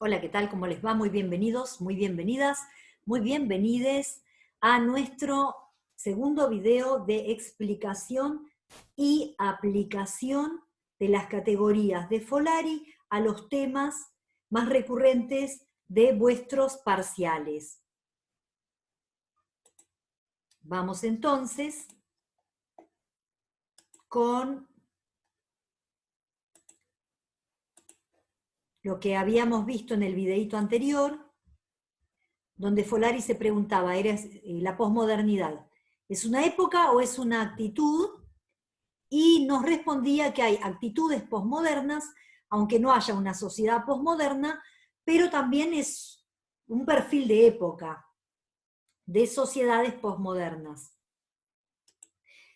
Hola, ¿qué tal? ¿Cómo les va? Muy bienvenidos, muy bienvenidas, muy bienvenides a nuestro segundo video de explicación y aplicación de las categorías de Folari a los temas más recurrentes de vuestros parciales. Vamos entonces con lo que habíamos visto en el videíto anterior, donde Folari se preguntaba, la posmodernidad, ¿es una época o es una actitud? Y nos respondía que hay actitudes posmodernas, aunque no haya una sociedad posmoderna, pero también es un perfil de época, de sociedades posmodernas.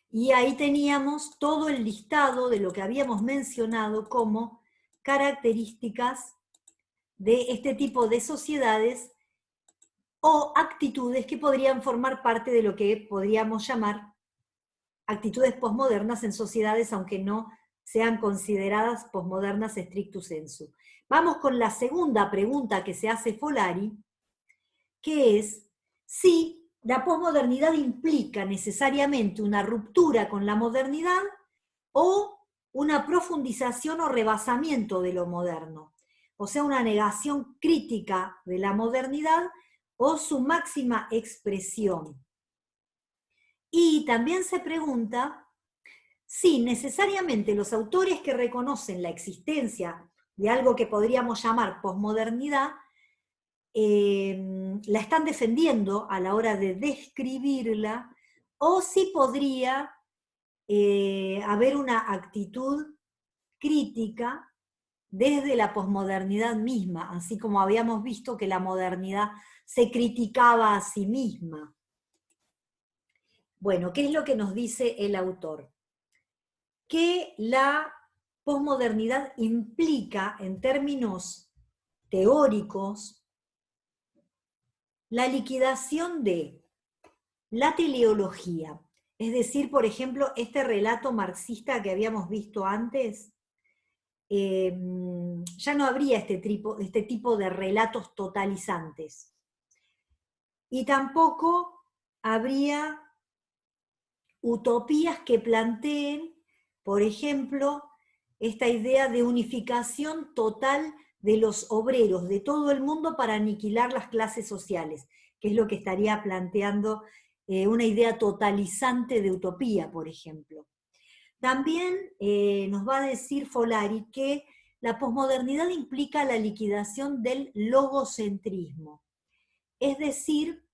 Y ahí teníamos todo el listado de lo que habíamos mencionado como características de este tipo de sociedades o actitudes que podrían formar parte de lo que podríamos llamar actitudes posmodernas en sociedades, aunque no sean consideradas posmodernas stricto sensu. Vamos con la segunda pregunta que se hace Folari, que es si la posmodernidad implica necesariamente una ruptura con la modernidad o una profundización o rebasamiento de lo moderno, o sea, una negación crítica de la modernidad o su máxima expresión. Y también se pregunta si necesariamente los autores que reconocen la existencia de algo que podríamos llamar posmodernidad la están defendiendo a la hora de describirla, o si podría haber una actitud crítica desde la posmodernidad misma, así como habíamos visto que la modernidad se criticaba a sí misma. Bueno, ¿qué es lo que nos dice el autor? Que la posmodernidad implica, en términos teóricos, la liquidación de la teleología. Es decir, por ejemplo, este relato marxista que habíamos visto antes, ya no habría este tipo de relatos totalizantes. Y tampoco habría utopías que planteen, por ejemplo, esta idea de unificación total de los obreros de todo el mundo para aniquilar las clases sociales, que es lo que estaría planteando una idea totalizante de utopía, por ejemplo. También nos va a decir Folari que la posmodernidad implica la liquidación del logocentrismo, es decir,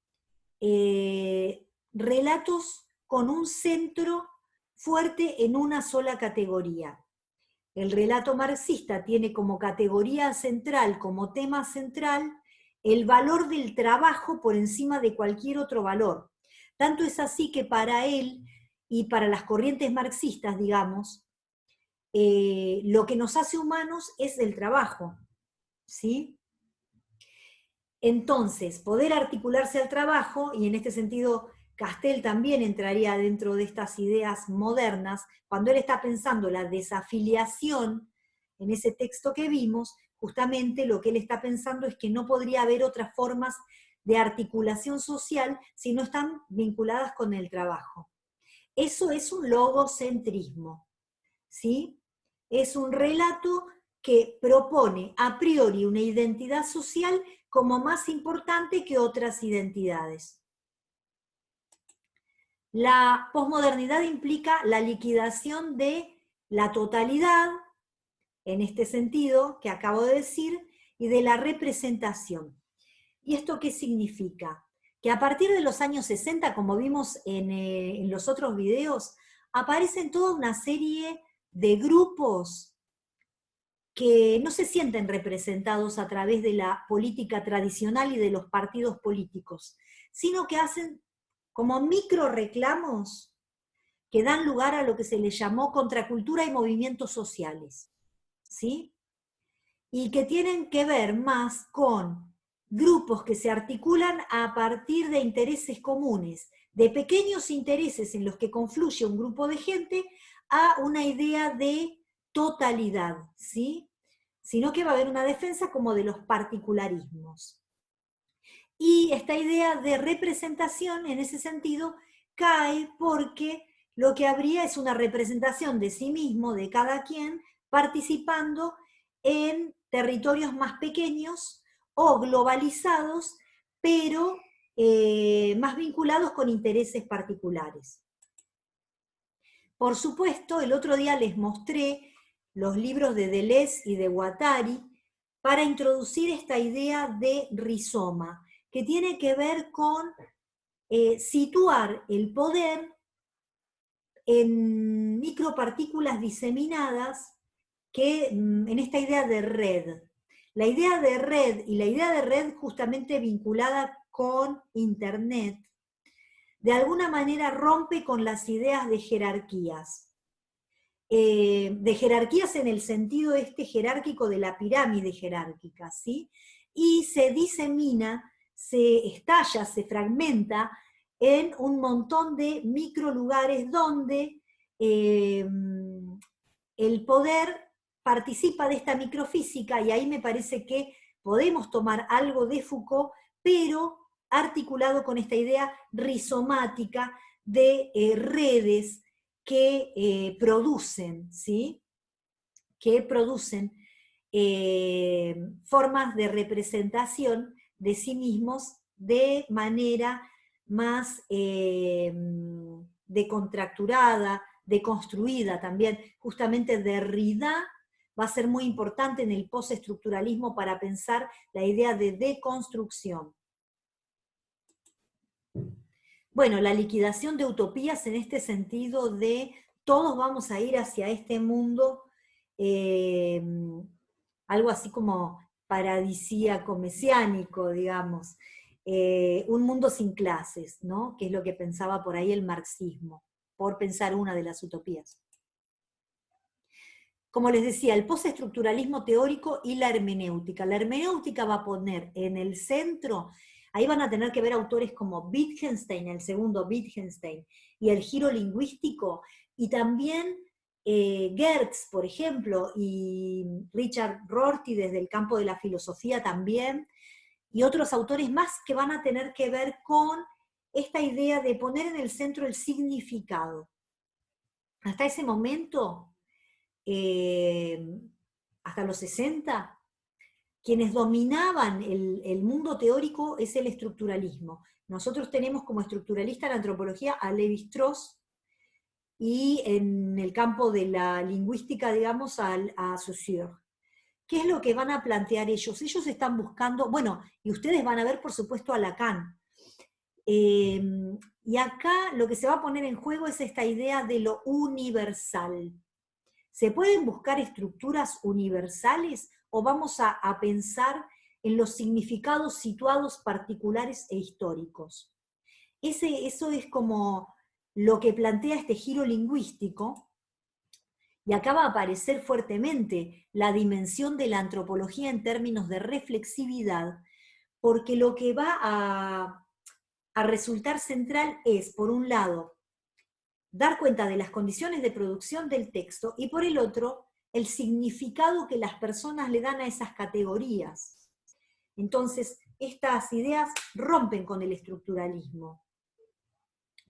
relatos con un centro fuerte en una sola categoría. El relato marxista tiene como categoría central, como tema central, el valor del trabajo por encima de cualquier otro valor. Tanto es así que para él y para las corrientes marxistas, digamos, lo que nos hace humanos es el trabajo, ¿sí? Entonces, poder articularse al trabajo, y en este sentido Castel también entraría dentro de estas ideas modernas, cuando él está pensando la desafiliación, en ese texto que vimos, justamente lo que él está pensando es que no podría haber otras formas de articulación social si no están vinculadas con el trabajo. Eso es un logocentrismo, ¿sí? Es un relato que propone a priori una identidad social como más importante que otras identidades. La posmodernidad implica la liquidación de la totalidad, en este sentido que acabo de decir, y de la representación. ¿Y esto qué significa? Que a partir de los años 60, como vimos en los otros videos, aparecen toda una serie de grupos que no se sienten representados a través de la política tradicional y de los partidos políticos, sino que hacen como micro reclamos que dan lugar a lo que se le llamó contracultura y movimientos sociales, ¿sí? Y que tienen que ver más con grupos que se articulan a partir de intereses comunes, de pequeños intereses en los que confluye un grupo de gente, a una idea de totalidad, ¿sí? sino que va a haber una defensa como de los particularismos. Y esta idea de representación, en ese sentido, cae porque lo que habría es una representación de sí mismo, de cada quien, participando en territorios más pequeños o globalizados, pero más vinculados con intereses particulares. Por supuesto, el otro día les mostré los libros de Deleuze y de Guattari para introducir esta idea de rizoma, que tiene que ver con situar el poder en micropartículas diseminadas que, en esta idea de red. La idea de red, y la idea de red justamente vinculada con Internet, de alguna manera rompe con las ideas de jerarquías. De jerarquías en el sentido jerárquico de la pirámide jerárquica, ¿sí? Y se disemina, se estalla, se fragmenta en un montón de microlugares donde el poder participa de esta microfísica, y ahí me parece que podemos tomar algo de Foucault, pero articulado con esta idea rizomática de redes que producen, ¿sí? Que producen formas de representación de sí mismos de manera más decontracturada, deconstruida también. Justamente Derrida va a ser muy importante en el postestructuralismo para pensar la idea de deconstrucción. Bueno, la liquidación de utopías en este sentido de todos vamos a ir hacia este mundo, algo así como paradisíaco, mesiánico, digamos, un mundo sin clases, ¿no? Que es lo que pensaba por ahí el marxismo, por pensar una de las utopías. Como les decía, el postestructuralismo teórico y la hermenéutica. La hermenéutica va a poner en el centro. Ahí van a tener que ver autores como Wittgenstein, el segundo Wittgenstein, y el giro lingüístico, y también Geertz, por ejemplo, y Richard Rorty desde el campo de la filosofía también, y otros autores más que van a tener que ver con esta idea de poner en el centro el significado. Hasta ese momento, hasta los 60, quienes dominaban el mundo teórico es el estructuralismo. Nosotros tenemos como estructuralista en la antropología a Lévi-Strauss, y en el campo de la lingüística, digamos, a Saussure. ¿Qué es lo que van a plantear ellos? Ellos están buscando, bueno, y ustedes van a ver, por supuesto, a Lacan. Y acá lo que se va a poner en juego es esta idea de lo universal. ¿Se pueden buscar estructuras universales o vamos a pensar en los significados situados particulares e históricos? Eso es como lo que plantea este giro lingüístico, y acá va a aparecer fuertemente la dimensión de la antropología en términos de reflexividad, porque lo que va a resultar central es, por un lado, dar cuenta de las condiciones de producción del texto, y por el otro, el significado que las personas le dan a esas categorías. Entonces, estas ideas rompen con el estructuralismo,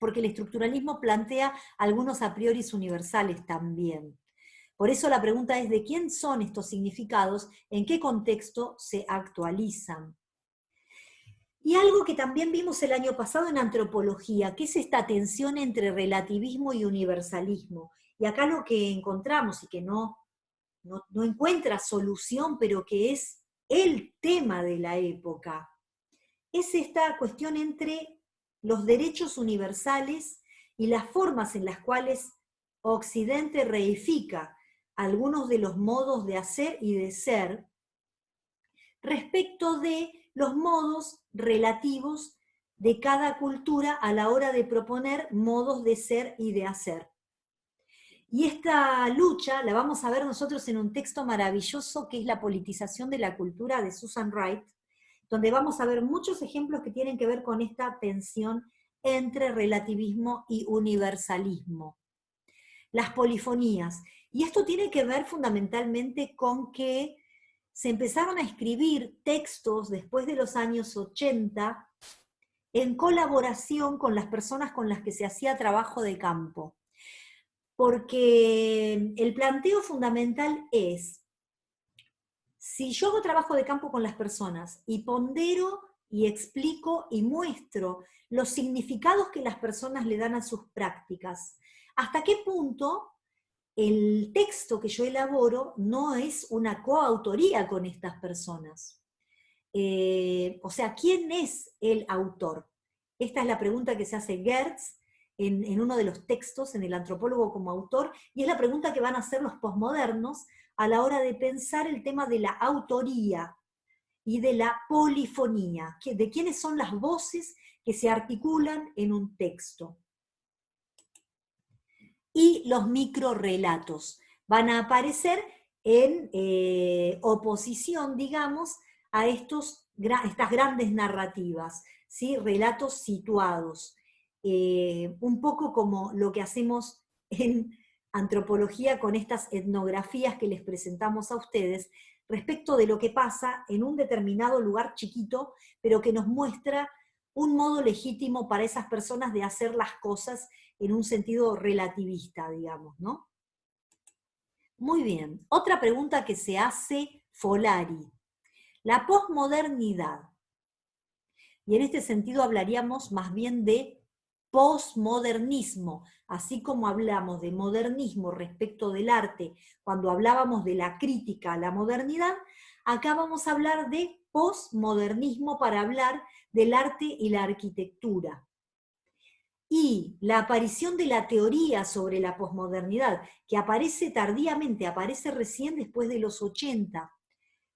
porque el estructuralismo plantea algunos a priori universales también. Por eso la pregunta es: ¿de quién son estos significados? ¿En qué contexto se actualizan? Y algo que también vimos el año pasado en antropología, que es esta tensión entre relativismo y universalismo. Y acá lo que encontramos, y que no encuentra solución, pero que es el tema de la época, es esta cuestión entre los derechos universales y las formas en las cuales Occidente reifica algunos de los modos de hacer y de ser respecto de los modos relativos de cada cultura a la hora de proponer modos de ser y de hacer. Y esta lucha la vamos a ver nosotros en un texto maravilloso que es La politización de la cultura, de Susan Wright, donde vamos a ver muchos ejemplos que tienen que ver con esta tensión entre relativismo y universalismo. Las polifonías. Y esto tiene que ver fundamentalmente con que se empezaron a escribir textos después de los años 80 en colaboración con las personas con las que se hacía trabajo de campo. Porque el planteo fundamental es, si yo hago trabajo de campo con las personas y pondero y explico y muestro los significados que las personas le dan a sus prácticas, ¿hasta qué punto el texto que yo elaboro no es una coautoría con estas personas? O sea, ¿quién es el autor? Esta es la pregunta que se hace Geertz en uno de los textos, en El antropólogo como autor, y es la pregunta que van a hacer los posmodernos a la hora de pensar el tema de la autoría y de la polifonía, de quiénes son las voces que se articulan en un texto. Y los microrrelatos van a aparecer en oposición, digamos, a estas grandes narrativas, ¿sí? Relatos situados. Un poco como lo que hacemos en antropología con estas etnografías que les presentamos a ustedes, respecto de lo que pasa en un determinado lugar chiquito, pero que nos muestra un modo legítimo para esas personas de hacer las cosas en un sentido relativista, digamos, ¿no? Muy bien. Otra pregunta que se hace Folari. La posmodernidad. Y en este sentido hablaríamos más bien de posmodernismo, así como hablamos de modernismo respecto del arte, cuando hablábamos de la crítica a la modernidad, acá vamos a hablar de posmodernismo para hablar del arte y la arquitectura. Y la aparición de la teoría sobre la posmodernidad, que aparece tardíamente, aparece recién después de los 80,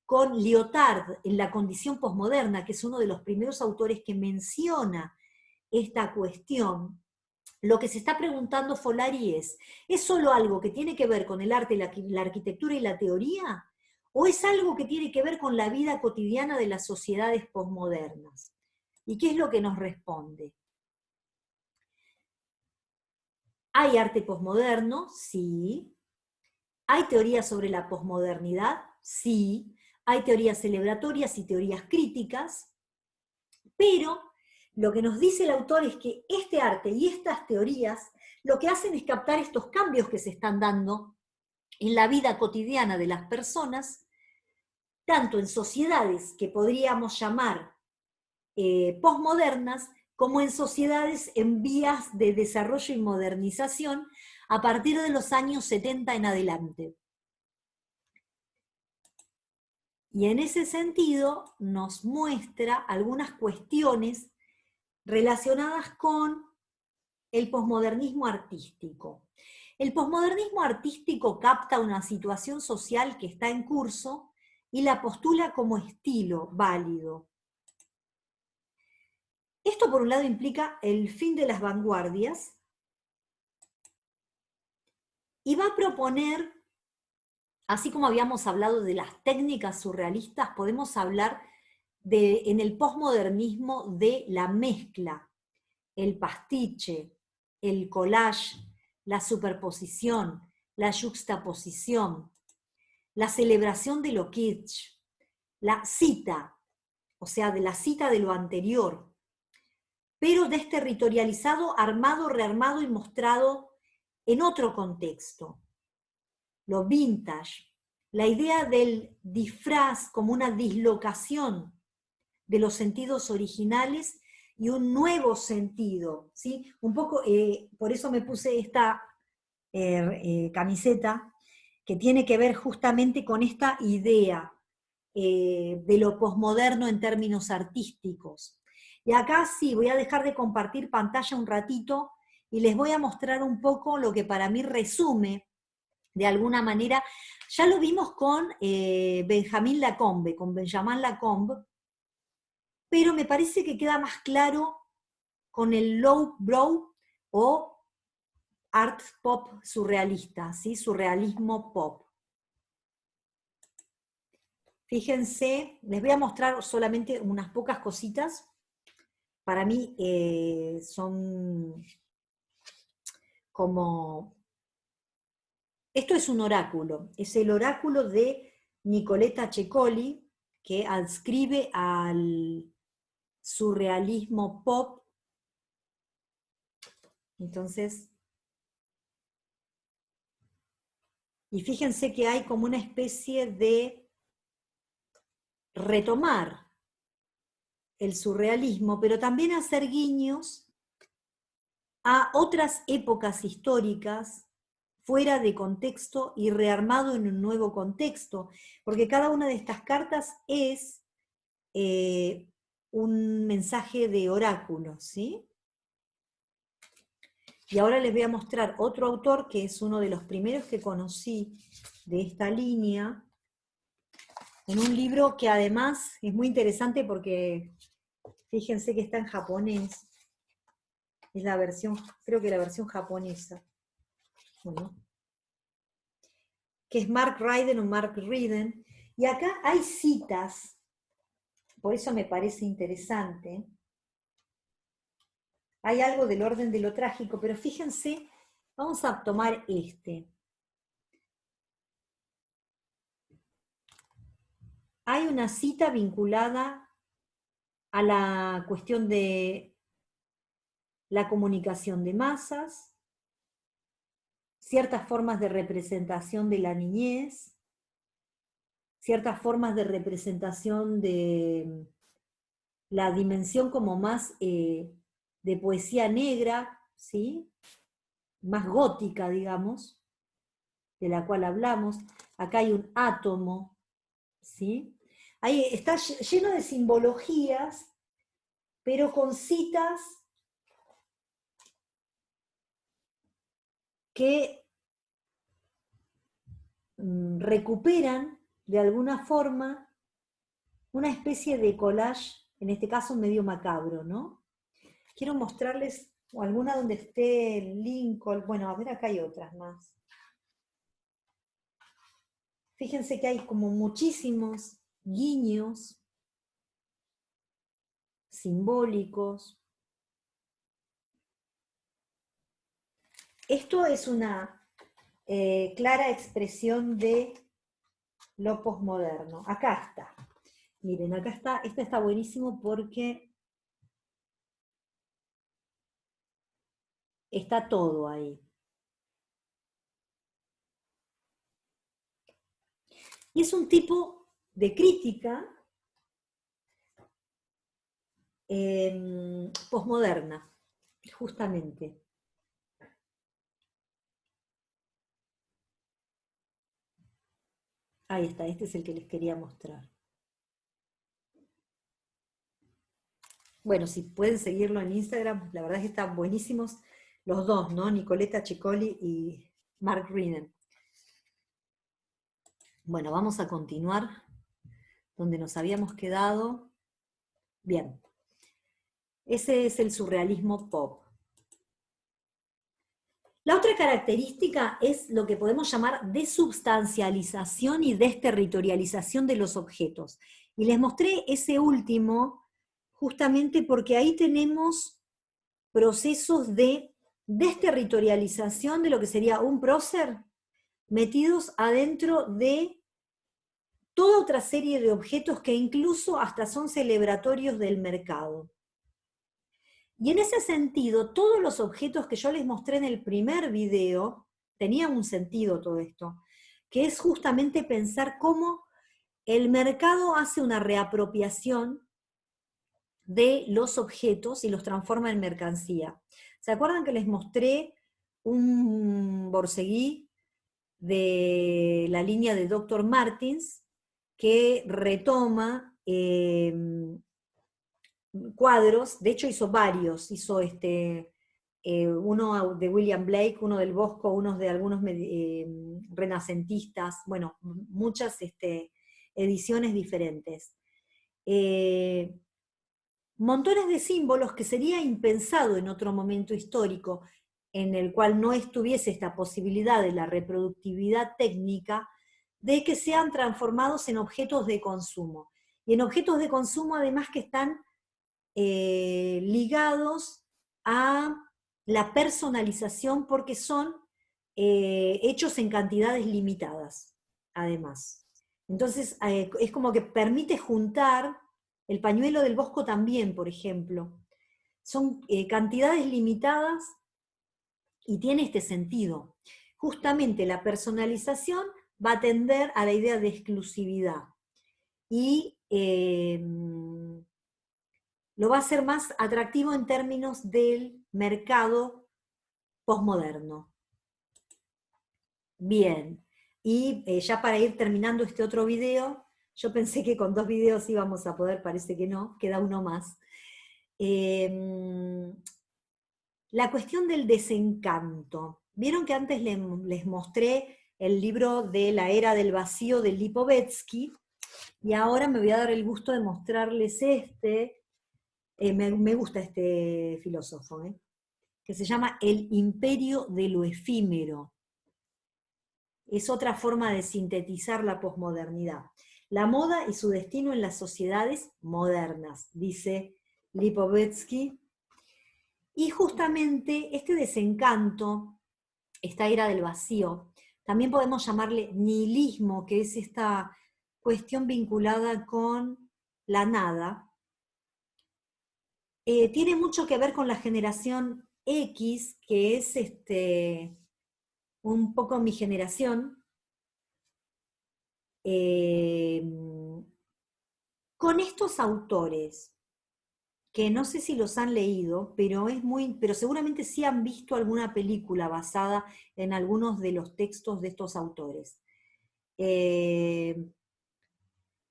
con Lyotard en La condición posmoderna, que es uno de los primeros autores que menciona esta cuestión. Lo que se está preguntando Folari ¿es solo algo que tiene que ver con el arte, la arquitectura y la teoría? ¿O es algo que tiene que ver con la vida cotidiana de las sociedades posmodernas? ¿Y qué es lo que nos responde? ¿Hay arte posmoderno? Sí. ¿Hay teorías sobre la posmodernidad? Sí. Hay teorías celebratorias y teorías críticas, pero lo que nos dice el autor es que este arte y estas teorías lo que hacen es captar estos cambios que se están dando en la vida cotidiana de las personas, tanto en sociedades que podríamos llamar posmodernas, como en sociedades en vías de desarrollo y modernización a partir de los años 70 en adelante. Y en ese sentido nos muestra algunas cuestiones relacionadas con el posmodernismo artístico. El posmodernismo artístico capta una situación social que está en curso y la postula como estilo válido. Esto por un lado implica el fin de las vanguardias y va a proponer, así como habíamos hablado de las técnicas surrealistas, podemos hablar en el posmodernismo de la mezcla, el pastiche, el collage, la superposición, la juxtaposición, la celebración de lo kitsch, la cita, o sea, de la cita de lo anterior, pero desterritorializado, armado, rearmado y mostrado en otro contexto. Lo vintage, la idea del disfraz como una dislocación de los sentidos originales y un nuevo sentido, ¿sí? Un poco, por eso me puse esta camiseta, que tiene que ver justamente con esta idea de lo posmoderno en términos artísticos. Y acá sí, voy a dejar de compartir pantalla un ratito y les voy a mostrar un poco lo que para mí resume, de alguna manera, ya lo vimos con Benjamin Lacombe, pero me parece que queda más claro con el low brow o art pop surrealista, ¿sí? Surrealismo pop. Fíjense, les voy a mostrar solamente unas pocas cositas. Para mí son como... Esto es un oráculo, es el oráculo de Nicoletta Cecoli, que adscribe al surrealismo pop. Entonces, y fíjense que hay como una especie de retomar el surrealismo, pero también hacer guiños a otras épocas históricas fuera de contexto y rearmado en un nuevo contexto, porque cada una de estas cartas es un mensaje de oráculo, ¿sí? Y ahora les voy a mostrar otro autor que es uno de los primeros que conocí de esta línea, en un libro que además es muy interesante porque fíjense que está en japonés, es la versión, creo que la versión japonesa, bueno, que es Mark Ryden o Mark Ryden, y acá hay citas, por eso me parece interesante. Hay algo del orden de lo trágico, pero fíjense, vamos a tomar este. Hay una cita vinculada a la cuestión de la comunicación de masas, ciertas formas de representación de la niñez, ciertas formas de representación de la dimensión como más de poesía negra, ¿sí? Más gótica, digamos, de la cual hablamos. Acá hay un átomo, ¿sí? Ahí está lleno de simbologías, pero con citas que recuperan de alguna forma una especie de collage, en este caso medio macabro, ¿no? Quiero mostrarles alguna donde esté Lincoln, bueno, a ver, acá hay otras más. Fíjense que hay como muchísimos guiños simbólicos. Esto es una clara expresión de lo posmoderno. Acá está. Miren, acá está, este está buenísimo porque está todo ahí. Y es un tipo de crítica posmoderna, justamente. Ahí está, este es el que les quería mostrar. Bueno, si pueden seguirlo en Instagram, la verdad es que están buenísimos los dos, ¿no? Nicoletta Cecoli y Mark Ryden. Bueno, vamos a continuar donde nos habíamos quedado. Bien, ese es el surrealismo pop. La otra característica es lo que podemos llamar desubstancialización y desterritorialización de los objetos. Y les mostré ese último justamente porque ahí tenemos procesos de desterritorialización de lo que sería un prócer metidos adentro de toda otra serie de objetos que incluso hasta son celebratorios del mercado. Y en ese sentido, todos los objetos que yo les mostré en el primer video, tenían un sentido todo esto, que es justamente pensar cómo el mercado hace una reapropiación de los objetos y los transforma en mercancía. ¿Se acuerdan que les mostré un borseguí de la línea de Dr. Martens que retoma cuadros? De hecho hizo varios, hizo uno de William Blake, uno del Bosco, unos de algunos renacentistas, bueno, muchas ediciones diferentes. Montones de símbolos que sería impensado en otro momento histórico en el cual no estuviese esta posibilidad de la reproductividad técnica, de que sean transformados en objetos de consumo. Y en objetos de consumo además que están ligados a la personalización porque son hechos en cantidades limitadas, además. Entonces, es como que permite juntar, el pañuelo del Bosco también, por ejemplo. Son cantidades limitadas y tiene este sentido. Justamente la personalización va a tender a la idea de exclusividad y lo va a hacer más atractivo en términos del mercado posmoderno. Bien, y ya para ir terminando este otro video, yo pensé que con 2 videos íbamos a poder, parece que no, queda uno más. La cuestión del desencanto. Vieron que antes les mostré el libro de La Era del Vacío de Lipovetsky, y ahora me voy a dar el gusto de mostrarles este. Me gusta este filósofo, que se llama El Imperio de lo Efímero. Es otra forma de sintetizar la posmodernidad. La moda y su destino en las sociedades modernas, dice Lipovetsky. Y justamente este desencanto, esta era del vacío, también podemos llamarle nihilismo, que es esta cuestión vinculada con la nada, tiene mucho que ver con la generación X, que es un poco mi generación, con estos autores, que no sé si los han leído, pero seguramente sí han visto alguna película basada en algunos de los textos de estos autores.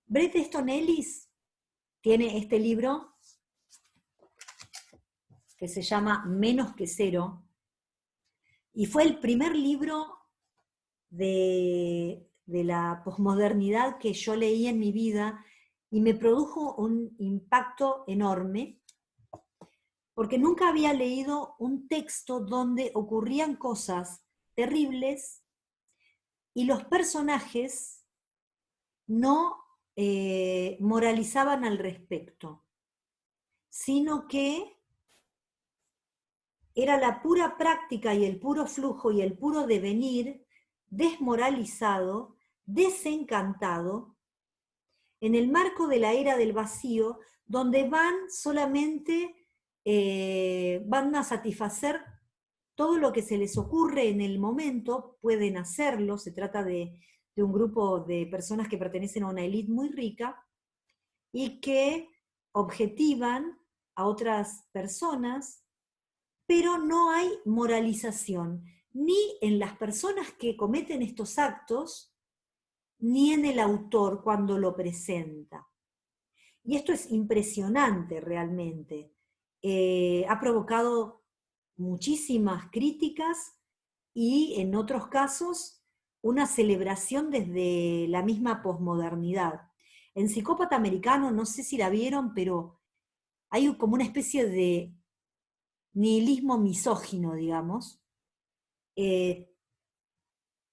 Bret Easton Ellis tiene este libro que se llama Menos que Cero, y fue el primer libro de la posmodernidad que yo leí en mi vida, y me produjo un impacto enorme, porque nunca había leído un texto donde ocurrían cosas terribles y los personajes no moralizaban al respecto, sino que era la pura práctica y el puro flujo y el puro devenir desmoralizado, desencantado, en el marco de la era del vacío, donde van a satisfacer todo lo que se les ocurre en el momento, pueden hacerlo. Se trata de un grupo de personas que pertenecen a una élite muy rica y que objetivan a otras personas, pero no hay moralización, ni en las personas que cometen estos actos, ni en el autor cuando lo presenta. Y esto es impresionante realmente. Ha provocado muchísimas críticas y en otros casos una celebración desde la misma posmodernidad. En Psicópata Americano, no sé si la vieron, pero hay como una especie de nihilismo misógino, digamos,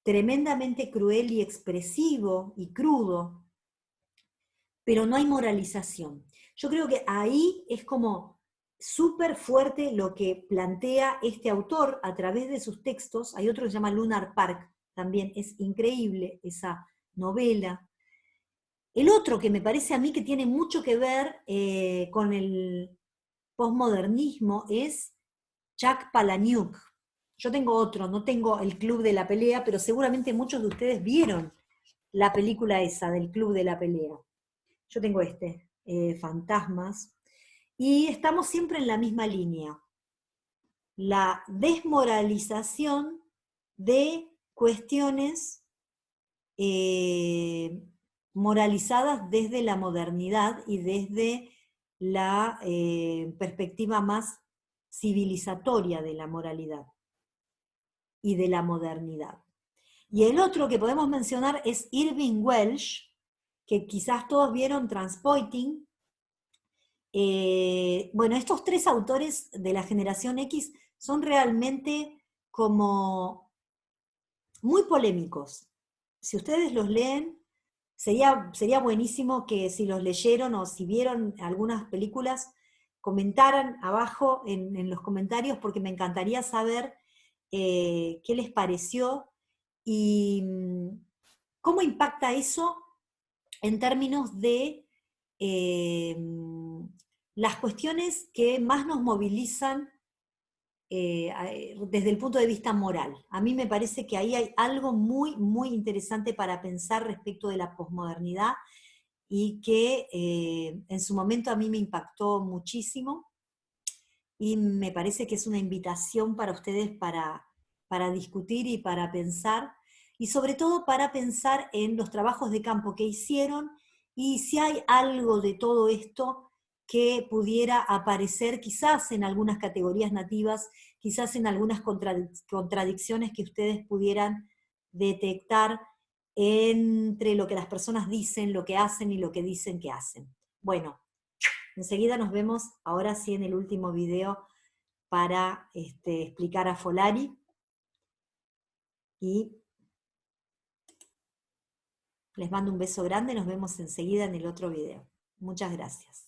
tremendamente cruel y expresivo y crudo, pero no hay moralización. Yo creo que ahí es como súper fuerte lo que plantea este autor a través de sus textos. Hay otro que se llama Lunar Park, también es increíble esa novela. El otro que me parece a mí que tiene mucho que ver con el posmodernismo es Chuck Palahniuk. Yo tengo otro, no tengo el Club de la Pelea, pero seguramente muchos de ustedes vieron la película esa del Club de la Pelea. Yo tengo Fantasmas, y estamos siempre en la misma línea. La desmoralización de cuestiones moralizadas desde la modernidad y desde la perspectiva más civilizatoria de la moralidad y de la modernidad. Y el otro que podemos mencionar es Irving Welsh, que quizás todos vieron Transporting. Bueno, estos 3 autores de la generación X son realmente como muy polémicos. Si ustedes los leen, sería buenísimo que si los leyeron o si vieron algunas películas, comentaran abajo en los comentarios, porque me encantaría saber qué les pareció y cómo impacta eso en términos de las cuestiones que más nos movilizan desde el punto de vista moral. A mí me parece que ahí hay algo muy, muy interesante para pensar respecto de la posmodernidad y que en su momento a mí me impactó muchísimo y me parece que es una invitación para ustedes para discutir y para pensar, y sobre todo para pensar en los trabajos de campo que hicieron y si hay algo de todo esto que pudiera aparecer quizás en algunas categorías nativas, quizás en algunas contradicciones que ustedes pudieran detectar entre lo que las personas dicen, lo que hacen y lo que dicen que hacen. Bueno, enseguida nos vemos, ahora sí en el último video, para explicar a Folari, y les mando un beso grande, nos vemos enseguida en el otro video. Muchas gracias.